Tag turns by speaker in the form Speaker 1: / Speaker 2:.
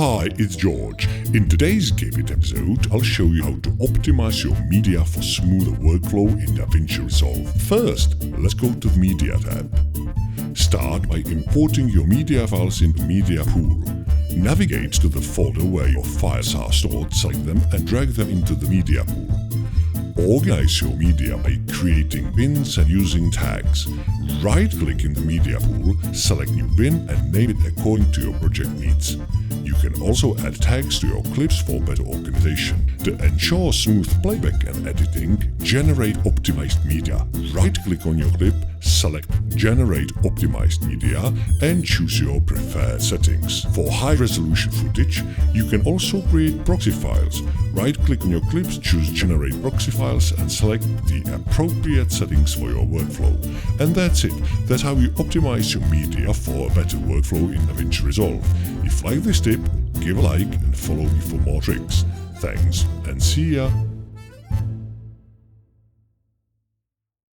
Speaker 1: Hi, it's George. In today's GAVID episode, I'll show you how to optimize your media for smoother workflow in DaVinci Resolve. First, let's go to the Media tab. Start by importing your media files into Media Pool. Navigate to the folder where your files are stored, select them and drag them into the Media Pool. Organize your media by creating bins and using tags. Right-click in the media pool, select new bin and name it according to your project needs. You can also add tags to your clips for better organization. To ensure smooth playback and editing, generate optimized media. Right-click on your clip, select Generate Optimized Media and choose your preferred settings. For high-resolution footage, you can also create proxy files. Right-click on your clips, choose Generate Proxy Files and select the appropriate settings for your workflow. And that's it. That's how you optimize your media for a better workflow in DaVinci Resolve. If you like this tip, give a like and follow me for more tricks. Thanks and see ya!